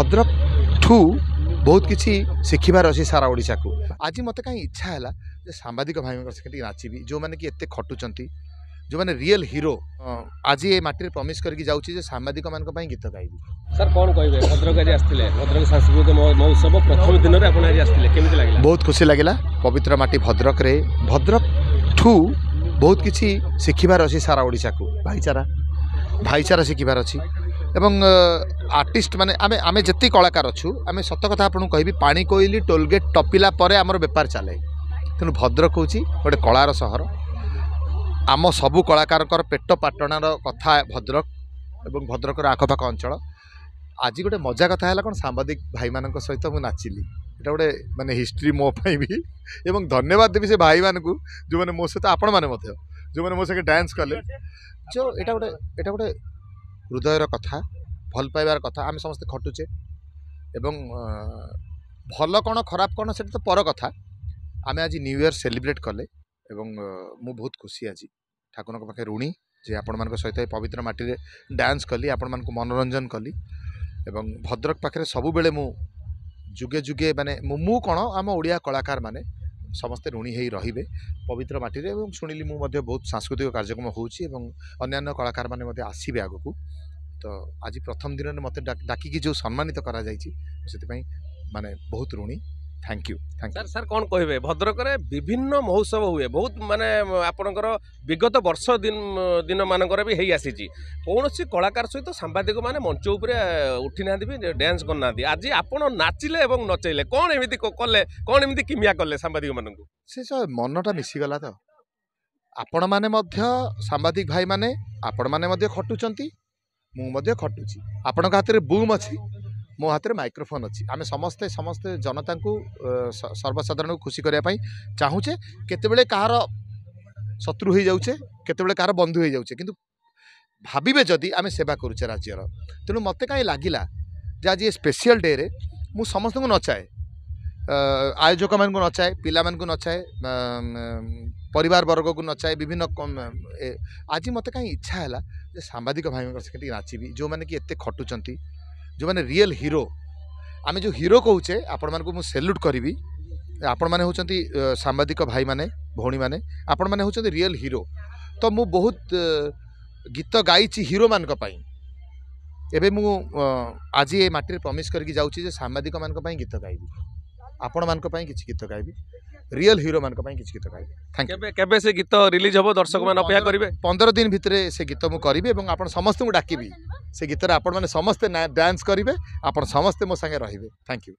भद्रक ठू बहुत किसी शिखबार अच्छी सारा ओडिशा को आज मत कहीं इच्छा है सांबादिक भाई नाचबी जो मैंने कि एत खटुंट जो मैंने रियल हीरो आज ये माटी प्रमिश करके जाऊँगी सांबादिक मान गीत गाइबी। सर कौन कहे भद्रक आज आसते भद्रक सांस्कृतिक महोत्सव प्रथम दिन में आपड़ आज केମିତି लगे? बहुत खुशी लगे पवित्र माटी भद्रक रे भद्रक ठू बहुत किसी शिखबार अच्छी सारा ओडिशा को भाईचारा शिखबार अच्छी एवं आर्टिस्ट माने आमे आमे जति कलाकार अच्छु आमे सत कथा आपन कहबी पानी कोइली टोलगेट टपिला परे आमर बेपार चले तेणु भद्रक होची गोटे कलार सहर आम सबु कलाकार पेट पाटणार कथा भद्रक एवं भद्रकर आखपाख अंचल आज गोटे मजा कथा है कौन सांबादिक भाई मान सहित मुझे नाचिली एटा गोटे माने हिस्ट्री मो भी एवं धन्यवाद देवी से भाई मान को जो मैंने मो सहित आपण मैंने जो मैंने मो संगे डांस कले जो एटा गोटे हृदयर कथा भल पाइबार कथा आम समस्ते खटुचे एवं भल कौन खराब कौन से तो पर कथा आम आज न्यू ईयर सेलिब्रेट कले एवं मु बहुत खुशी आज ठाकुर पाखे ऋणी जे आपण मान सहित पवित्र माटी रे डांस कली आपण मान को मनोरंजन कली एवं भद्रक पाखे सबु बेले मु जुगे जुगे माने मु कौन आम ओडिया कलाकार माने समस्ते ऋणी हो रे पवित्र माटी रे शुणिली मुझे बहुत सांस्कृतिक कार्यक्रम होउछि एवं अन्यान्य कलाकार माने आसबे आगक तो आज प्रथम दिन में मत डाकिकी जो सम्मानित करा जायछि से माने बहुत ऋणी थैंक यू सर सर कौन कहे भद्रक रे विभिन्न महोत्सव हुए बहुत माने आपणकर विगत वर्ष दिन मानकर भी है आसी कौन सी कलाकार सहित सांबादिक माने मंच उपरे उठी ना भी डांस करना आज आपण नाचिले एवं नचैले कौन एमती कले कौन एमती किमिया कले सांबादिक मान से मनटा मिसीगला तो आपण माने सांबादिक भाई माने आपण माने खटुचंती मु खटुची आपण हाथ में बूम अच्छी मो हाथ में माइक्रोफोन अच्छी आम समस्ते समस्ते जनता को सर्वसाधारण को खुशी करने चाहूचे केतेबेले कहार शत्रु हो जाऊे केतेबेले कहार बंधु हो जाऊे किंतु भाविबे जदि आम सेवा करुचे राज्यर तेणु मत कहीं लगिला आज ये स्पेशल डे रे मु समस्त को नचाए आयोजक मान को नचाए पिला मान को नचाए परिवार वर्ग को नचाए विभिन्न आज मत कहीं इच्छा है सांबादिक भाई नाचबी जो मैंने कि एत खटुंट जो मैंने रियल हीरो आम जो हीरो कहूचे आपण मान को सेल्यूट करी आपण मैंने होचंती सांबादिक भाई माने भौणी माने आपण मैंने होचंती रियल हीरो तो मु बहुत गीत गाइची हीरो मान एबे मु आज ये माटी प्रमिश करके जाऊँगी सांबादिक मान गीत गाइबी आपण मान किसी गीत गाइबी रियल हीरो मान किसी गीत गाइबी। Thank you. केबे से गीत रिलीज हो दर्शक मान अपेक्षा करिवे 15 दिन भितर से गीत मु करी एवं आपण समस्त को डाकिबी से गीत आपण माने समस्ते डांस करिवे आपण समस्ते मो संगे रहिबे। Thank you.